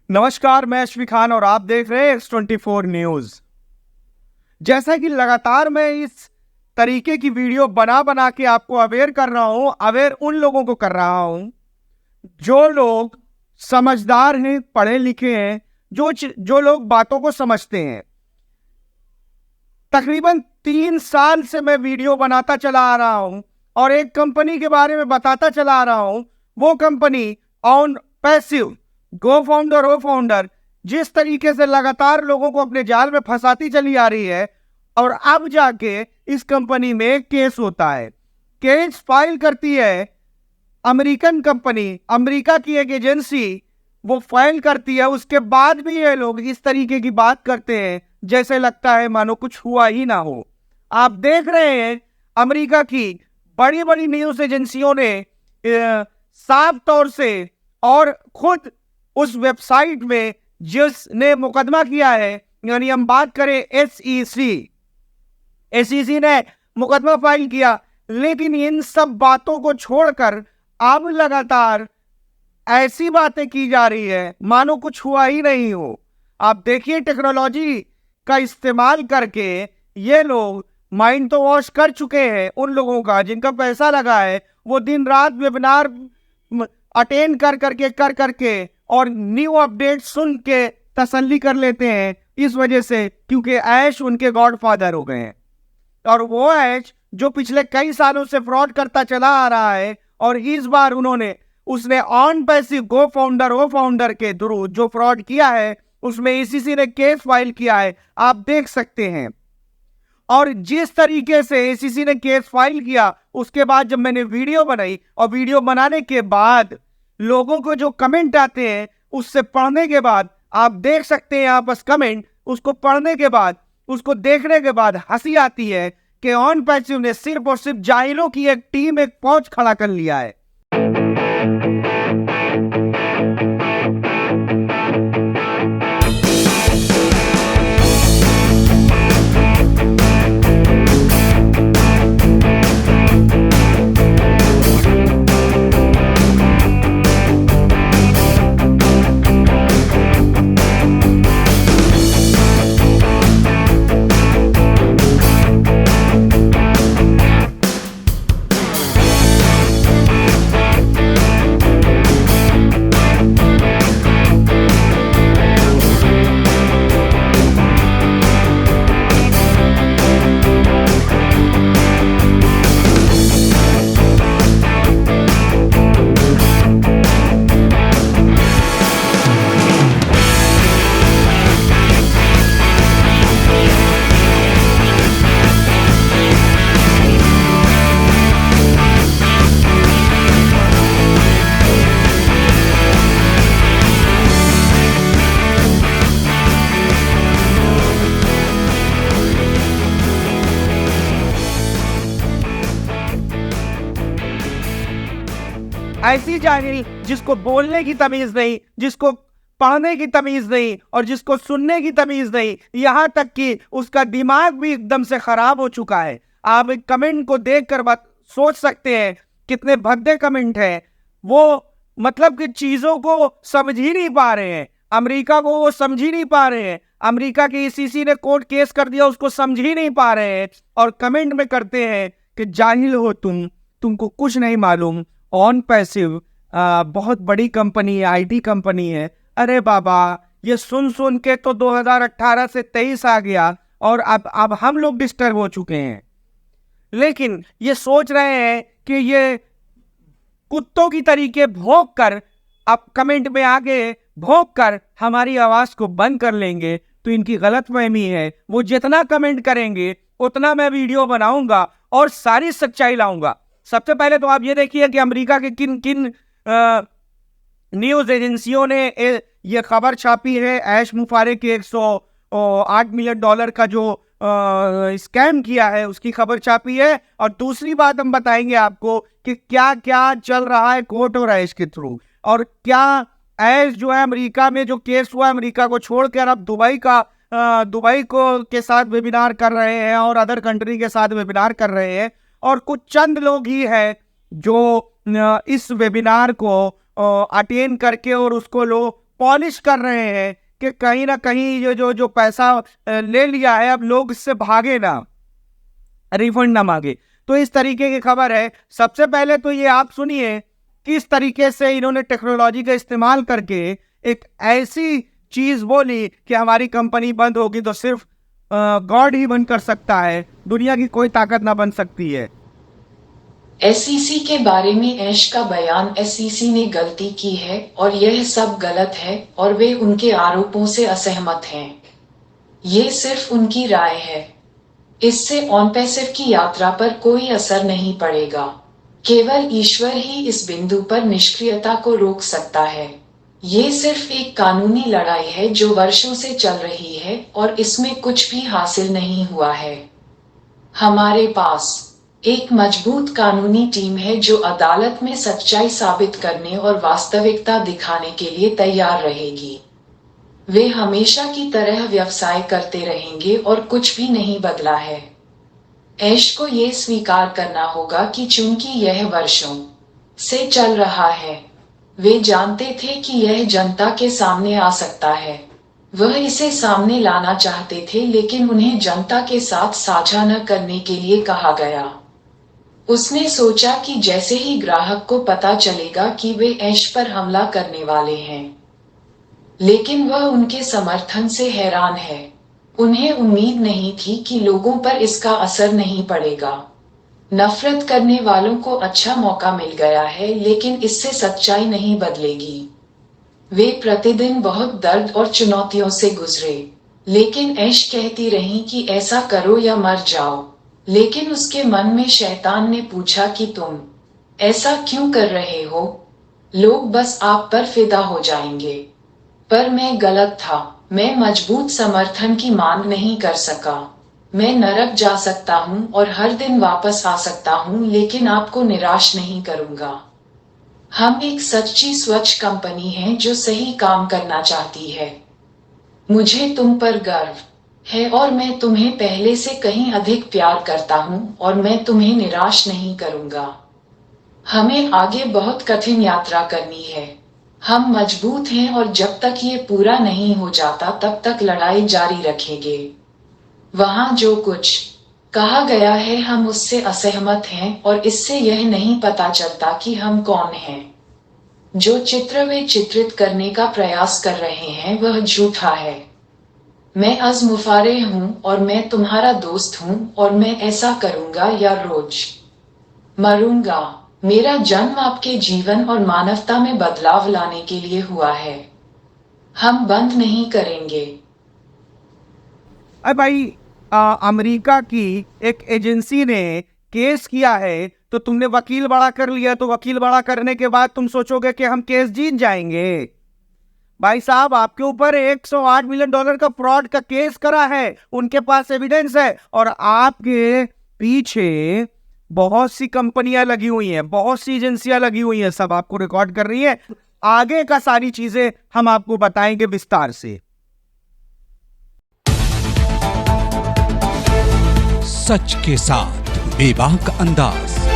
नमस्कार, मैं अश्वी खान और आप देख रहे हैं X24 न्यूज। जैसा कि लगातार मैं इस तरीके की वीडियो बना बना के आपको अवेयर कर रहा हूं, अवेयर उन लोगों को कर रहा हूं जो लोग समझदार हैं, पढ़े लिखे हैं, जो लोग बातों को समझते हैं। तकरीबन 3 साल से मैं वीडियो बनाता चला आ रहा हूं और एक कंपनी के बारे में बताता चला आ रहा हूं। वो company on passive go founder हो फाउंडर जिस तरीके से लगातार लोगों को अपने जाल में फंसाती चली आ रही है, और अब जाके इस कंपनी में केस होता है। केस फाइल करती है अमेरिकन कंपनी, अमेरिका की एक एजेंसी वो फाइल करती है। उसके बाद भी ये लोग इस तरीके की बात करते हैं जैसे लगता है मानो कुछ हुआ ही ना हो। आप देख रहे हैं अमेरिका की बड़ी बड़ी न्यूज एजेंसियों ने साफ तौर से और खुद उस वेबसाइट में जिसने मुकदमा किया है, यानी हम बात करें एसईसी ने मुकदमा फाइल किया। लेकिन इन सब बातों को छोड़कर अब लगातार ऐसी बातें की जा रही है मानो कुछ हुआ ही नहीं हो। आप देखिए टेक्नोलॉजी का इस्तेमाल करके ये लोग माइंड तो वॉश कर चुके हैं उन लोगों का जिनका पैसा लगा है। वो दिन रात वेबिनार अटेंड कर करके और न्यू अपडेट सुन के तसल्ली कर लेते हैं, इस वजह से क्योंकि ऐश उनके गॉडफादर हो गए हैं। और वो ऐश जो पिछले कई सालों से फ्रॉड करता चला आ रहा है, और इस बार उसने ऑन पैसिव गो फाउंडर के थ्रू जो फ्रॉड किया है उसमें ईसीसी ने केस फाइल किया है, आप देख सकते हैं। और जिस तरीके से एसीसी ने केस फाइल किया, उसके बाद जब मैंने वीडियो बनाई और वीडियो बनाने के बाद लोगों को जो कमेंट आते हैं उससे पढ़ने के बाद आप देख सकते हैं यहाँ बस कमेंट, उसको पढ़ने के बाद, उसको देखने के बाद हंसी आती है कि ऑन पैसिव ने सिर्फ और सिर्फ जाहिलों की एक टीम, एक फौज खड़ा कर लिया है। ऐसी जाहिल जिसको बोलने की तमीज नहीं, जिसको पढ़ने की तमीज नहीं और जिसको सुनने की तमीज नहीं, यहां तक कि उसका दिमाग भी एकदम से खराब हो चुका है। आप एक कमेंट को देखकर बात सोच सकते हैं कितने भद्दे कमेंट हैं। वो मतलब कि चीजों को समझ ही नहीं पा रहे हैं, अमेरिका को वो समझ ही नहीं पा रहे हैं। अमेरिका के ईसीसी ने कोर्ट केस कर दिया, उसको समझ ही नहीं पा रहे हैं और कमेंट में करते हैं कि जाहिल हो तुमको कुछ नहीं मालूम। ऑन पैसिव बहुत बड़ी कंपनी है, आईटी कंपनी है। अरे बाबा, ये सुन सुन के तो 2018 से 23 आ गया और अब हम लोग डिस्टर्ब हो चुके हैं। लेकिन ये सोच रहे हैं कि ये कुत्तों की तरीके भौंक कर, अब कमेंट में आगे भौंक कर हमारी आवाज को बंद कर लेंगे, तो इनकी गलतफहमी है। वो जितना कमेंट करेंगे उतना मैं वीडियो बनाऊंगा और सारी सच्चाई लाऊंगा। सबसे पहले तो आप ये देखिए कि अमेरिका के किन किन न्यूज एजेंसियों ने ये खबर छापी है। ऐश मुफारे के 108 मिलियन डॉलर का जो स्कैम किया है उसकी खबर छापी है। और दूसरी बात हम बताएंगे आपको कि क्या क्या चल रहा है कोर्ट और ऐश के थ्रू, और क्या ऐश जो है अमेरिका में जो केस हुआ अमेरिका को छोड़कर अब दुबई को के साथ वेबिनार कर रहे हैं और अदर कंट्री के साथ वेबिनार कर रहे हैं। और कुछ चंद लोग ही हैं जो इस वेबिनार को अटेंड करके और उसको पॉलिश कर रहे हैं कि कहीं ना कहीं ये जो पैसा ले लिया है अब लोग इससे भागे ना, रिफंड ना मांगे। तो इस तरीके की खबर है। सबसे पहले तो ये आप सुनिए किस तरीके से इन्होंने टेक्नोलॉजी का इस्तेमाल करके एक ऐसी चीज बोली कि हमारी कंपनी बंद होगी तो सिर्फ गॉड ही बंद कर सकता है, दुनिया की कोई ताकत ना बन सकती है। एसईसी के बारे में ऐश का बयान, एसईसी ने गलती की है और यह सब गलत है और वे उनके आरोपों से असहमत हैं। ये सिर्फ उनकी राय है। इससे ऑन पैसिव की यात्रा पर कोई असर नहीं पड़ेगा। केवल ईश्वर ही इस बिंदु पर निष्क्रियता को रोक सकता है। ये सिर्फ एक कानूनी लड़ाई है जो वर्षों से चल रही है और इसमें कुछ भी हासिल नहीं हुआ है। हमारे पास एक मजबूत कानूनी टीम है जो अदालत में सच्चाई साबित करने और वास्तविकता दिखाने के लिए तैयार रहेगी। वे हमेशा की तरह व्यवसाय करते रहेंगे और कुछ भी नहीं बदला है। ऐश को ये स्वीकार करना होगा कि चूंकि यह वर्षों से चल रहा है, वे जानते थे कि यह जनता के सामने आ सकता है। वह इसे सामने लाना चाहते थे लेकिन उन्हें जनता के साथ साझा न करने के लिए कहा गया। उसने सोचा कि जैसे ही ग्राहक को पता चलेगा कि वे ऐश पर हमला करने वाले हैं, लेकिन वह उनके समर्थन से हैरान है। उन्हें उम्मीद नहीं थी कि लोगों पर इसका असर नहीं पड़ेगा। नफरत करने वालों को अच्छा मौका मिल गया है लेकिन इससे सच्चाई नहीं बदलेगी। वे प्रतिदिन बहुत दर्द और चुनौतियों से गुजरे, लेकिन ऐश कहती रही कि ऐसा करो या मर जाओ। लेकिन उसके मन में शैतान ने पूछा कि तुम ऐसा क्यों कर रहे हो? लोग बस आप पर फिदा हो जाएंगे। पर मैं गलत था। मैं मजबूत समर्थन की मांग नहीं कर सका। मैं नरक जा सकता हूँ और हर दिन वापस आ सकता हूँ लेकिन आपको निराश नहीं करूँगा। हम एक सच्ची स्वच्छ कंपनी हैं जो सही काम करना चाहती है। मुझे तुम पर गर्व है और मैं तुम्हें पहले से कहीं अधिक प्यार करता हूँ और मैं तुम्हें निराश नहीं करूँगा। हमें आगे बहुत कठिन यात्रा करनी है। हम मजबूत हैं और जब तक ये पूरा नहीं हो जाता तब तक लड़ाई जारी रखेंगे। वहाँ जो कुछ कहा गया है हम उससे असहमत हैं और इससे यह नहीं पता चलता कि हम कौन हैं। जो चित्र वे चित्रित करने का प्रयास कर रहे हैं वह झूठा है। मैं अज़मुफ़ारे हूँ और मैं तुम्हारा दोस्त हूँ और मैं ऐसा करूँगा या रोज मरूंगा। मेरा जन्म आपके जीवन और मानवता में बदलाव लाने के लिए हुआ है। हम बंद नहीं करेंगे। अरे भाई, अमेरिका की एक एजेंसी ने केस किया है तो तुमने वकील बड़ा कर लिया, तो वकील बड़ा करने के बाद तुम सोचोगे कि हम केस जीत जाएंगे। भाई साहब, आपके ऊपर $108 मिलियन का फ्रॉड का केस करा है, उनके पास एविडेंस है और आपके पीछे बहुत सी कंपनियां लगी हुई हैं, बहुत सी एजेंसियां लगी हुई हैं, सब आपको रिकॉर्ड कर रही है। आगे का सारी चीजें हम आपको बताएंगे विस्तार से। सच के साथ बेबाक अंदाज।